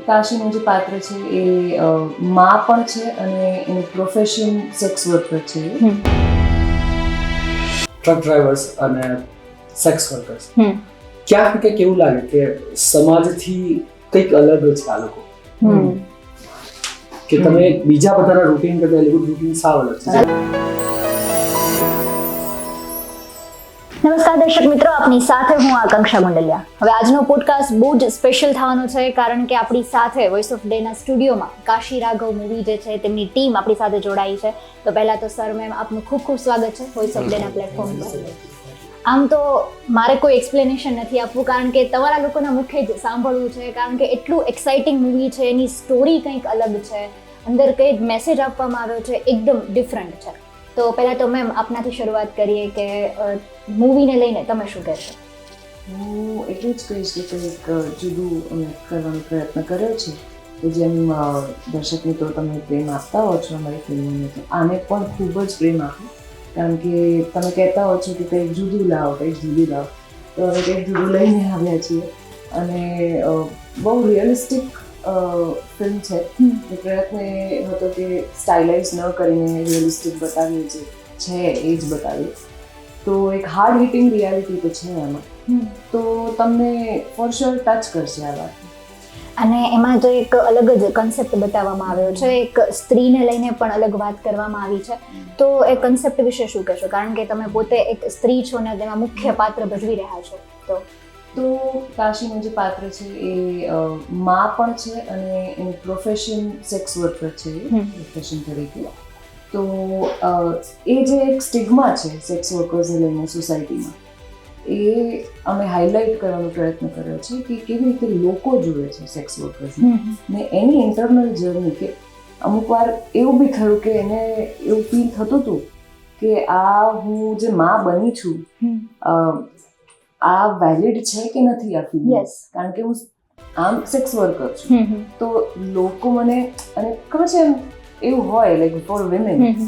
કાશીનું જે પાત્ર છે એ મા પણ છે અને એનું પ્રોફેશન સેક્સ વર્કર છે. ટ્રક ડ્રાઈવર્સ અને સેક્સ વર્કર્સ ક્યાંક ને ક્યાંક એવું લાગે કે સમાજથી કંઈક અલગ જ આ લોકો, કે તમે બીજા બધાના રૂટીન કરતા એ લોકો રૂટીન સાવ અલગ છે. નમસ્કાર દર્શક મિત્રો, આપની સાથે હું આકાંક્ષા મંડલિયા. હવે આજનો પોડકાસ્ટ બહુ જ સ્પેશિયલ થવાનો છે, કારણ કે આપણી સાથે વોઇસ ઓફ ડેના સ્ટુડિયોમાં કાશી રાઘવ મૂવી જે છે તેમની ટીમ આપણી સાથે જોડાઈ છે. તો પહેલા તો સર મેમ આપનું ખૂબ ખૂબ સ્વાગત છે વોઇસ ઓફ ડેના પ્લેટફોર્મ પર. આમ તો મારે કોઈ એક્સપ્લેનેશન નથી આપવું, કારણ કે તમારા લોકોના મુખે જ સાંભળવું છે, કારણ કે એટલું એક્સાઇટિંગ મૂવી છે, એની સ્ટોરી કંઈક અલગ છે, અંદર કંઈક મેસેજ આપવામાં આવ્યો છે એકદમ ડિફરન્ટ છે. તો પહેલાં તો મેમ આપનાથી શરૂઆત કરીએ કે મૂવીને લઈને તમે શું કહેશો? હું એટલું જ કહીશ કે કંઈક જુદું અમે કરવાનો પ્રયત્ન કર્યો છે. તો જેમ દર્શક મિત્રો તમે પ્રેમ આપતા હો છો અમારી ફિલ્મોને, તો આને પણ ખૂબ જ પ્રેમ આપો, કારણ કે તમે કહેતા હો છો કે કંઈક જુદું લાવો, કંઈક જુદું લાવો. તો હવે કંઈક જુદું લઈને આવ્યા છીએ અને બહુ રિયલિસ્ટિક ફિલ્મ છે. પ્રયત્ન એ હતો કે સ્ટાઇલાઇઝ ન કરીને રિયલિસ્ટિક બતાવીએ છે એ જ બતાવીએ. તો એક હાર્ડ હિટિંગ રિયાલિટી તો છે એમાં, તો તમને ફોર શ્યોર ટચ કરશે આ વાત. અને એમાં જો એક અલગ જ કન્સેપ્ટ બતાવવામાં આવ્યો છે, એક સ્ત્રીને લઈને પણ અલગ વાત કરવામાં આવી છે. તો એ કન્સેપ્ટ વિશે શું કહેશો, કારણ કે તમે પોતે એક સ્ત્રી છો ને તેમાં મુખ્ય પાત્ર ભજવી રહ્યા છો? તો કાશીનું જે પાત્ર છે એ મા પણ છે અને એનું પ્રોફેશન સેક્સ વર્કર છે, પ્રોફેશન તરીકે. તો એ જે એક સ્ટિગ્મા છે સેક્સ વર્કર્સને લઈને સોસાયટીમાં, એ અમે હાઇલાઇટ કરવાનો પ્રયત્ન કર્યો છે કે કેવી રીતે લોકો જુએ છે સેક્સ વર્કર્સને, ને એની ઇન્ટરનલ જર્ની. કે અમુક વાર એવું બી થયું કે એને એવું ફીલ થતું હતું કે આ હું જે મા બની છું, આ વેલિડ છે કે નથી આ ફિલ્મ, કારણ કે હું આમ સેક્સ વર્કર છું. તો લોકો મને, અને ખબર છે એવું હોય like for women as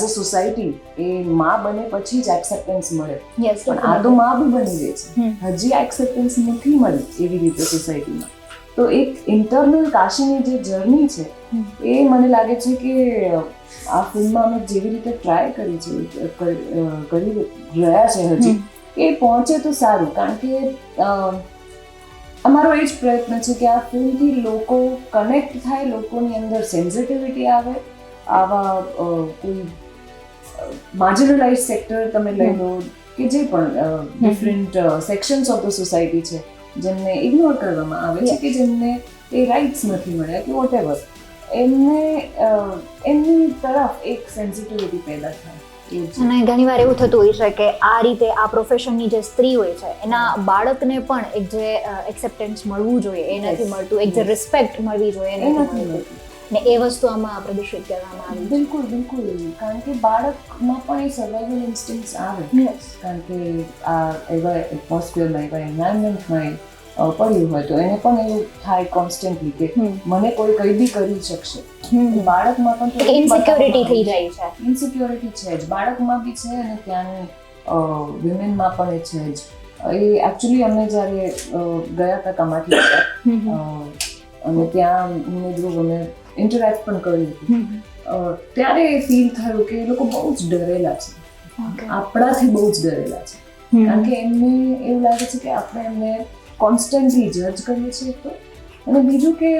a society એ મા બને પછી જ એક્સેપ્ટન્સ મળે, પણ આ તો મા બી બની ગઈ છે, હજી એક્સેપ્ટન્સ નથી મળી એવી રીતે સોસાયટીમાં. તો એક ઇન્ટરનલ કાશીની જે જર્ની છે એ મને લાગે છે કે આ ફિલ્મમાં અમે જેવી રીતે ટ્રાય કરી રહ્યા છે હજી એ પહોંચે તો સારું, કારણ કે અમારો એ જ પ્રયત્ન છે કે આ ફિલ્મથી લોકો કનેક્ટ થાય, લોકોની અંદર સેન્સિટિવિટી આવે. આવા કોઈ માર્જિનલાઇઝ સેક્ટર તમે લઈ લો કે જે પણ different sections of the society છે જેમને ઇગ્નોર કરવામાં આવે છે, કે જેમને એ રાઇટ્સ નથી મળ્યા કે વોટ એવર, એમની તરફ એક સેન્સિટિવિટી પેદા થાય. અને ઘણી વાર એવું થતું હોય છે કે આ રીતે આ પ્રોફેશનની જે સ્ત્રી હોય છે એના બાળકને પણ એક જે એક્સેપ્ટન્સ મળવું જોઈએ એ નથી મળતું, એક જે રિસ્પેક્ટ મળવી જોઈએ એ નથી મળતું, ને એ વસ્તુ આમાં પ્રદર્શિત કરવામાં આવી. બિલકુલ, કારણ કે બાળકમાં પણ એ સર્વાઇવલ ઇન્સ્ટિંક્ટ્સ આવે, કારણ કે આ એવા એટમોસ્ફિયરમાં, એવા એન્વાયરમેન્ટમાં પડ્યું હોય તો એને પણ એવું થાય કોન્સ્ટન્ટલી કે મને કોઈ કંઈ બી કરી શકશે. બાળકમાં પણ ઇનસિક્યોરિટી થઈ જાય છે. ઇનસિક્યોરિટી છે જ, બાળકમાં બી છે અને ત્યાંની વિમેનમાં પણ એ છે જ. એ એકચ્યુઅલી અમે જ્યારે ગયા હતા કમાટી અને ત્યાં અમે ઇન્ટરેક્ટ પણ કર્યું હતું, ત્યારે એ ફીલ થયું કે એ લોકો બહુ જ ડરેલા છે, આપણાથી બહુ જ ડરેલા છે, કારણ કે એમને એવું લાગે છે કે આપણે એમને કોન્સ્ટન્ટલી જજ કરીએ છીએ, તો અને બીજું કે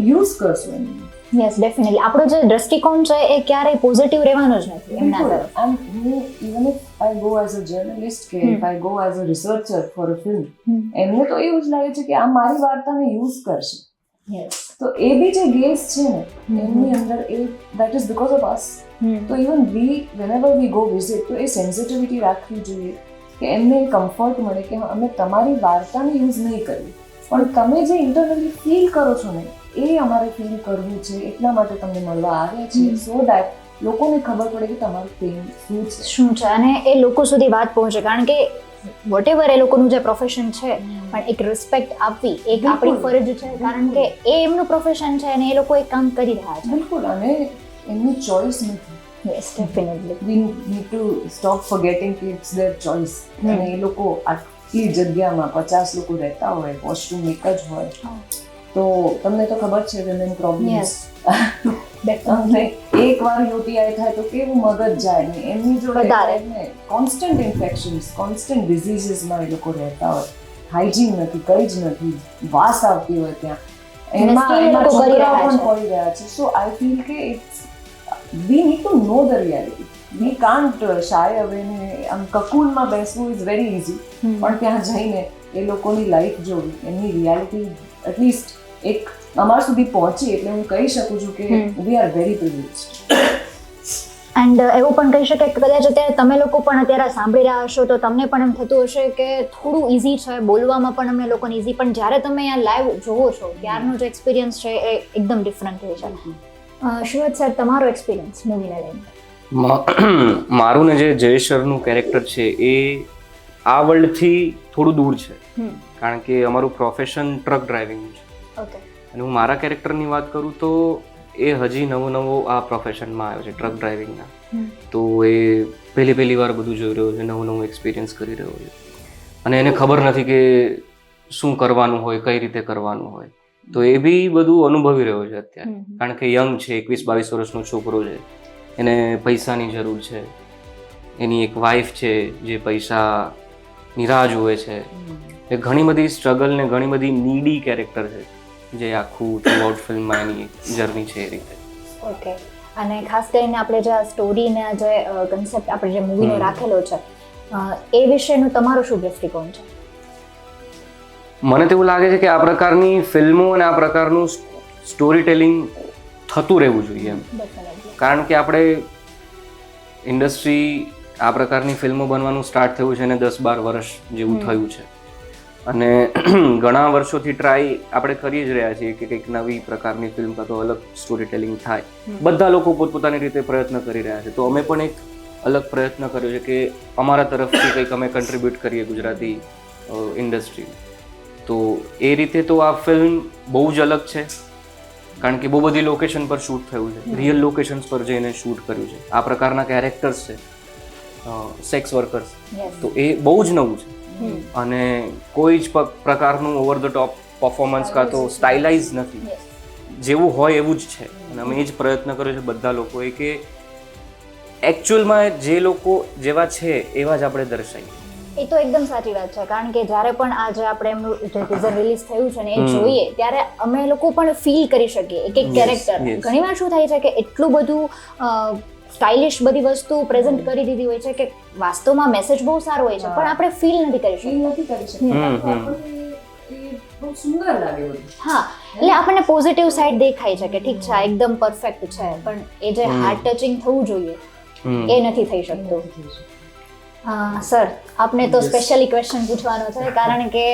યુઝ કરશું એમને. યસ, ડેફિનેટલી આપણો જે દ્રષ્ટિકોણ છે એ ક્યારેય પોઝિટિવ રહેવાનો જ નથી એમના તરફ. હું even if I go as a journalist કે if I go as a researcher for a film, એમને તો એવું જ લાગે છે કે આ મારી વાર્તાને યુઝ કરશે. તો એ બી જે ગેસ છે ને એમની અંદર, એ that is because of us. તો even whenever we go visit, તો એ સેન્સિટિવિટી રાખવી જોઈએ કે એમને કમ્ફર્ટ મળે કે અમે તમારી વાર્તાને યુઝ નહીં કરીએ, પણ તમે જે ઇન્ટરનલી ફીલ કરો છો ને એ અમારે ફીલ કરવું છે, એટલા માટે તમને મળવા આવ્યા છીએ, સો દેટ લોકોને ખબર પડે કે તમારું પ્રેમ શું છે અને એ લોકો સુધી વાત પહોંચે, કારણ કે વોટ એવર એ લોકોનું જે પ્રોફેશન છે પણ એક રિસ્પેક્ટ આપવી એક આપણી ફરજ છે, કારણ કે એ એમનું પ્રોફેશન છે અને એ લોકો એક કામ કરી રહ્યા છે. બિલકુલ, અને એમની ચોઇસ નથી. Yes, definitely we need to stop forgetting કે ઇટ્સ ધેર ચોઇસ. અને એ લોકો આટલી જગ્યામાં 50 લોકો રહેતા હોય, વોશરૂમ એક જ હોય, તો તમને તો ખબર છે વિમેન પ્રોબ્લેમ્સ Definitely. એકવાર યુટીઆઈ થાય તો કેવું મગજ જાય ને એમની વધારે. જોડે કોન્સ્ટન્ટ ઇન્ફેક્શન્સ કોન્સ્ટન્ટ ડિઝીઝીસમાં એ લોકો રહેતા હોય, હાઇજીન નથી, કંઈ જ નથી, વાસ આવતી હોય ત્યાં, અને still એ લોકો કરી છોકરાઓ રહ્યા પણ છે. પડી રહ્યા છે. સો આઈ ફીલ કે it's we need to know the reality. We can't shy away ને આમ કકૂનમાં બેસવું ઇઝ વેરી ઇઝી, પણ ત્યાં જઈને એ લોકોની લાઈફ જોવી, એમની રિયાલિટી એટલીસ્ટ એક અમાર સુધી પહોંચી એટલે હું કહી શકું છું કે we are very privileged. And એવું પણ કહી શકાય કે કદાચ અત્યારે તમે લોકો પણ અત્યારે સાંભળી રહ્યા હશો તો તમને પણ એમ થતું હશે કે થોડું ઇઝી છે, બોલવામાં પણ અમને લોકોને ઇઝી, પણ જ્યારે તમે અહીંયા લાઈવ જોવો છો ત્યારનો જે એક્સપિરિયન્સ છે એ એકદમ ડિફરન્ટ હોય છે. શિવત સર, તમારો એક્સપિરિયન્સ મૂવીને લઈને? મારું ને જે જયેશરનું કેરેક્ટર છે એ આ વર્લ્ડથી થોડું દૂર છે, કારણ કે અમારું પ્રોફેશન ટ્રક ડ્રાઇવિંગનું છે. ઓકે. અને હું મારા કેરેક્ટરની વાત કરું તો એ હજી નવો આ પ્રોફેશનમાં આવ્યો છે ટ્રક ડ્રાઇવિંગના. તો એ પહેલી વાર બધું જોઈ રહ્યો છે, નવું એક્સપિરિયન્સ કરી રહ્યો છે, અને એને ખબર નથી કે શું કરવાનું હોય, કઈ રીતે કરવાનું હોય. તો એ બી બધું અનુભવી રહ્યો છે અત્યારે, કારણ કે યંગ છે, 21-22 વર્ષનો છોકરો છે, એને પૈસાની જરૂર છે, એની એક વાઈફ છે જે પૈસાની રાહ જુએ છે. એ ઘણી બધી સ્ટ્રગલ ને ઘણી બધી નીડી કેરેક્ટર છે જે આખું થ્રુઆઉટ ફિલ્મમાં એની જર્ની છે એ રીતે. ઓકે. અને ખાસ કરીને આપણે જે આ સ્ટોરીને જે કન્સેપ્ટ આપણે જે મૂવીનો રાખેલો છે એ વિશેનું તમારું શું દૃષ્ટિકોણ છે? મને તો એવું લાગે છે કે આ પ્રકારની ફિલ્મો અને આ પ્રકારનું સ્ટોરી ટેલિંગ થતું રહેવું જોઈએ એમ. કારણ કે આપણે ઇન્ડસ્ટ્રી આ પ્રકારની ફિલ્મો બનવાનું સ્ટાર્ટ થયું છે અને 10-12 વર્ષ જેવું થયું છે, અને ઘણા વર્ષોથી ટ્રાય આપણે કરી જ રહ્યા છીએ કે કંઈક નવી પ્રકારની ફિલ્મ કાં તો અલગ સ્ટોરી ટેલિંગ થાય. બધા લોકો પોતપોતાની રીતે પ્રયત્ન કરી રહ્યા છે, તો અમે પણ એક અલગ પ્રયત્ન કર્યો છે કે અમારા તરફથી કંઈક અમે કન્ટ્રીબ્યુટ કરીએ ગુજરાતી ઇન્ડસ્ટ્રીને. તો એ રીતે તો આ ફિલ્મ બહુ જ અલગ છે, કારણ કે બહુ બધી લોકેશન પર શૂટ થયું છે, રિયલ લોકેશન્સ પર જઈને શૂટ કર્યું છે. આ પ્રકારના કેરેક્ટર્સ છે, સેક્સ વર્કર્સ, તો એ બહુ જ નવું છે. અને કોઈ જ પ્રકારનું ઓવર ધ ટોપ પરફોર્મન્સ કાં તો સ્ટાઇલાઇઝ નથી, જેવું હોય એવું જ છે. અને અમે એ જ પ્રયત્ન કર્યો છે બધા લોકોએ કે એકચ્યુઅલમાં જે લોકો જેવા છે એવા જ આપણે દર્શાવીએ. એ તો એકદમ સાચી વાત છે, કારણ કે જ્યારે પણ આ જે આપણે એમનું જે ટીઝર રિલીઝ થયું છે ને એ જોઈએ ત્યારે અમે લોકો પણ ફીલ કરી શકીએ એક કેરેક્ટર. ઘણીવાર શું થાય છે કે એટલું બધું સ્ટાઇલિશ બધી વસ્તુ પ્રેઝન્ટ કરી દીધી હોય છે કે વાસ્તવમાં મેસેજ બહુ સારો હોય છે પણ આપણે ફીલ નથી કરી શકતા. બહુ સુંદર લાગે બધું. હા, એટલે આપણને પોઝિટિવ સાઈડ દેખાય છે કે ઠીક છે આ એકદમ પરફેક્ટ છે, પણ એ જે હાર્ટ ટચિંગ થવું જોઈએ એ નથી થઈ શકતું. સર, આપને તો સ્પેશિયલી ક્વેશ્ચન પૂછવાનો છે કારણ કે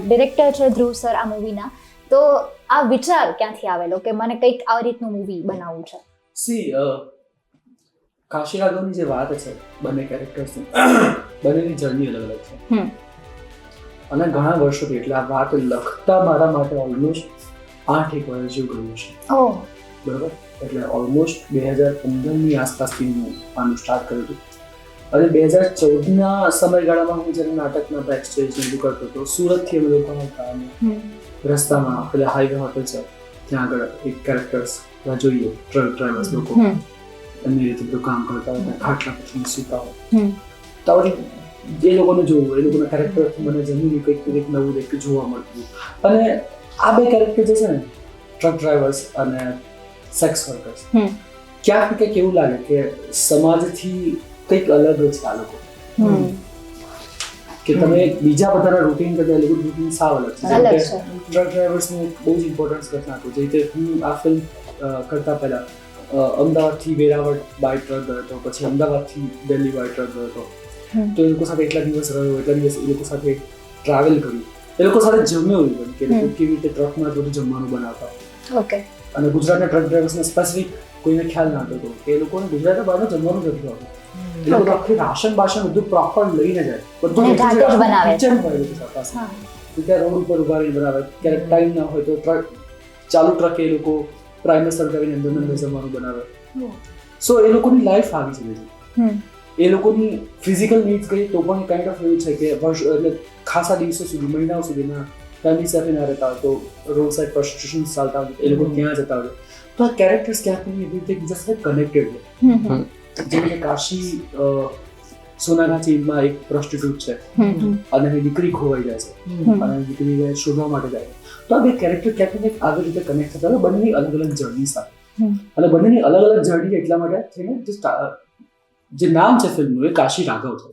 ડિરેક્ટર છે ધ્રુવ સર આ મૂવીના, તો આ વિચાર ક્યાંથી આવેલો કે મને કંઈક આ રીતનું મૂવી બનાવવું છે? કાશી રાઘવની જે વાત છે, બંને કેરેક્ટર્સની બંનેની જર્ની અલગ અલગ છે, અને ઘણા વર્ષોથી, એટલે આ વાત લખતા મારા માટે ઓલમોસ્ટ 8 વર્ષ જેવું ગયું છે. બરાબર, એટલે ઓલમોસ્ટ 2015ની આસપાસથી હું આનું સ્ટાર્ટ કર્યું હતું. અને 2014ના સમયગાળામાં હું જ્યારે નાટકના બેક સ્ટેજ બધું કરતો હતો, સુરતથી અમે લોકો આવતા અને રસ્તામાં પેલા હાઈવે હોટલ છે ત્યાં આગળ એક કેરેક્ટર્સ જોઈએ ટ્રક ડ્રાઈવર્સ લોકો એમની રીતે બધું કામ કરતા હોય, ખાટલા પછી સૂતા હોય, તો એ લોકોને જોવું, એ લોકોના કેરેક્ટરથી મને જમીન કંઈક નવું કંઈક જોવા મળતું. અને આ બે કેરેક્ટર જે છે ને, ટ્રક ડ્રાઈવર્સ અને સેક્સ વર્કર્સ, ક્યાંક કંઈક એવું લાગે કે સમાજથી કંઈક અલગ છે આ લોકો, કે તમે બીજા બધાના રૂટીન કરતા એ લોકો રૂટીન સાવ અલગ છે. ટ્રક ડ્રાઈવર્સનું બહુ જ ઇમ્પોર્ટન્સ ઘટના હતું. જે રીતે હું આ ફિલ્મ કરતા પહેલા અમદાવાદથી વેરાવળ બાય ટ્રક ગયો હતો, પછી અમદાવાદથી દિલ્હી બાય ટ્રક ગયો હતો, તો એ લોકો સાથે એટલા દિવસ રહ્યો, એટલા દિવસ એ લોકો સાથે ટ્રાવેલ કર્યું, એ લોકો સાથે જમ્યો ઇવન કે લોકો કેવી રીતે ટ્રકમાં બધું જમવાનું બનાવતા. ઓકે. અને ગુજરાતના ટ્રક ડ્રાઈવર્સને સ્પેસિફિક કોઈને ખ્યાલ ના હતો કે એ લોકોને ગુજરાતના બહારનું જમવાનું નથી આવતું. એ લોકો આખી રાશન બાશન બધું પ્રોપર લઈને જાય, બધું કિચન હોય એ લોકો પાસે, ત્યાં રોડ ઉપર ઉભા રહીને બનાવે. ક્યારેક ટાઈમ ના હોય તો ટ્રક ચાલુ ટ્રકે એ લોકો પ્રાઇમર સર્જાવીને અંદર જમવાનું બનાવે. સો એ લોકોની લાઈફ આવી છે. એ લોકોની ફિઝિકલ નીડ્સ ગઈ તો પણ કાઇન્ડ ઓફ એવું છે કે વર્ષ એટલે ખાસા દિવસો સુધી, મહિનાઓ સુધીના ફેમિલી સાથે ના રહેતા હોય તો રોડ સાઈડ પ્રોસ્ટિટ્યુશન ચાલતા હોય એ લોકો ત્યાં જતા હોય તો આ કેરેક્ટર્સ ક્યાંક ને એવી રીતે એકબીજા સાથે કનેક્ટેડ હોય. જેમ કે કાશી સોનાગાછીમાં એક પ્રોસ્ટિટ્યુટ છે અને એની દીકરી ખોવાઈ જાય છે અને દીકરીને શોધવા માટે જાય તો આ બે કેરેક્ટર ક્યાંક ને ક્યાંક આવી રીતે કનેક્ટ થતા હોય બંનેની અલગ અલગ જર્ની સાથે. અને બંનેની અલગ અલગ જર્ની એટલા માટે થઈને જે નામ છે ફિલ્મનું એ કાશી રાઘવ છે.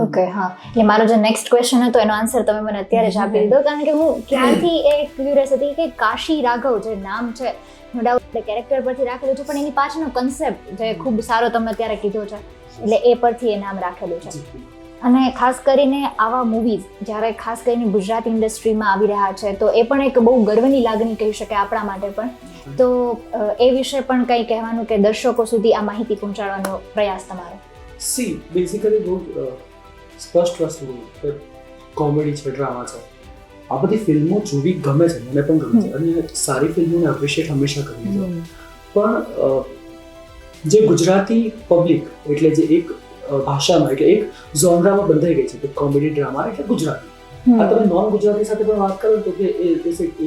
ઓકે, હા, એટલે મારો જે નેક્સ્ટ ક્વેશ્ચન હતો એનો આન્સર તમે મને અત્યારે જ આપી દીધો, કારણ કે હું ક્યારથી એ ક્યુરિયસ હતી કે કાશી રાઘવ જે નામ છે નો ડાઉટ કેરેક્ટર પરથી રાખેલું છે, પણ એની પાછળનો કન્સેપ્ટ જે ખૂબ સારો તમે અત્યારે કીધો છે એટલે એ પરથી એ નામ રાખેલું છે. અને ખાસ કરીને આવા મૂવીઝ જ્યારે ખાસ કરીને ગુજરાતી ઇન્ડસ્ટ્રીમાં આવી રહ્યા છે તો એ પણ એક બહુ ગર્વની લાગણી કહી શકાય આપણા માટે પણ. તો એ વિશે પણ કંઈ કહેવાનું કે દર્શકો સુધી આ માહિતી પહોંચાડવાનો પ્રયાસ તમારો? સી બેઝિકલી બહુ સ્પષ્ટ વસ્તુ કે કોમેડી છે, ડ્રામા છે, આ બધી ફિલ્મો જોવી ગમે છે, મને પણ ગમે છે અને સારી ફિલ્મોને એપ્રિશિએટ હંમેશા કરીએ છીએ. પણ જે ગુજરાતી પબ્લિક એટલે જે એક ભાષામાં એટલે એક ઝોનરામાં બંધાઈ ગઈ છે કે કોમેડી ડ્રામા એટલે ગુજરાતી. આ તમે નોન ગુજરાતી સાથે પણ વાત કરો તો કે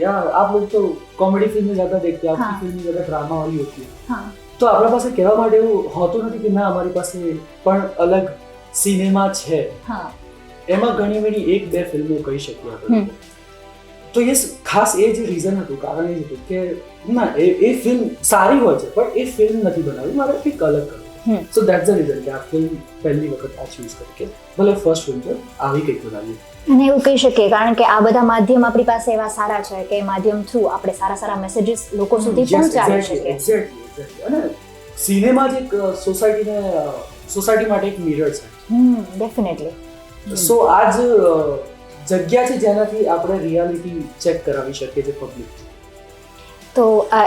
યાર આપ લોग તો કોમેડી ફિલ્में ज्यादा देखते हैं, आपकी फिल्में ज्यादा ड्रामा वाली होती है. તો આપણા પાસે કહેવા માટે એવું હોતું નથી કે ના અમારી પાસે પણ અલગ સિનેમા છે. એમાં ઘણી બધી એક બે ફિલ્મો કહી શકીએ આપણે. તો એ ખાસ એ જે રીઝન હતું, કારણ એ જ હતું કે ના એ ફિલ્મ સારી હોય છે પણ એ ફિલ્મ નથી બનાવી, મારે કંઈક અલગ કરવું. સો દેટ્સ ધ રીઝન કે આ ફિલ્મ પહેલી વખત આ ચૂઝ કરી કે ભલે ફર્સ્ટ ફિલ્મ છે આવી કંઈક બનાવી. અને એવું કહી શકીએ કારણ કે આ બધા માધ્યમ આપણી પાસે એવા સારા છે કે માધ્યમ થ્રુ આપણે સારા સારા મેસેજીસ લોકો સુધી પહોંચાડી શકીએ. એક્ઝેક્ટલી. અને સિનેમા જ એક સોસાયટી માટે એક મિરર છે. ડેફિનેટલી. સો આ જ જગ્યા છે જેનાથી આપણે રિયાલિટી ચેક કરાવી શકીએ છીએ પબ્લિક. તો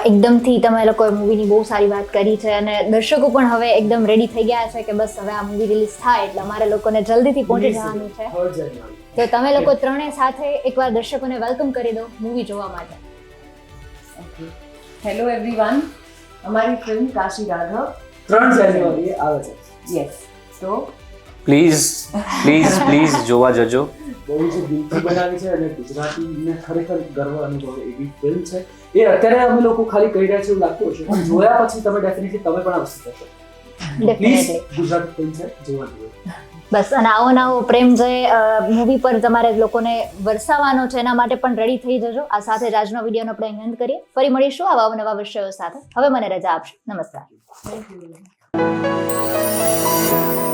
એકદમથી તમે લોકોએ મૂવીની બહુ સારી વાત કરી છે અને દર્શકો પણ હવે એકદમ રેડી થઈ ગયા છે કે બસ હવે આ મૂવી રિલીઝ થાય એટલે અમારે લોકોને જલ્દીથી પહોંચી જવાનું છે. તો તમે લોકો ત્રણે સાથે એકવાર દર્શકોને વેલકમ કરી દો મૂવી જોવા માટે. ઓકે, હેલો એવરીવન, અમારી ફિલ્મ કાશી રાઘવ 3 જાન્યુઆરીએ આવે છે. યસ, તો પ્લીઝ જોવા જજો. બહુ જ દિલથી બનાવી છે અને ગુજરાતીને ખરેખર ગર્વ અનુભવે એવી ફિલ્મ છે. એ અત્યારે અમે લોકો ખાલી કહી રહ્યા છે એવું લાગતું હશે પણ જોયા પછી તમે ડેફિનેટલી તમે પણ આવશે થશો. પ્લીઝ ગુજરાતી ફિલ્મ છે, જોવા જોઈએ. બસ, અને આવો નવો પ્રેમ જે મૂવી પર તમારે લોકોને વરસાવવાનો છે એના માટે પણ રેડી થઈ જજો. આ સાથે જ આજનો વિડીયોનો આપણે અહીં અંત કરીએ. ફરી મળીશું આવા નવા વિષયો સાથે. હવે મને રજા આપશો. નમસ્કાર. Thank you.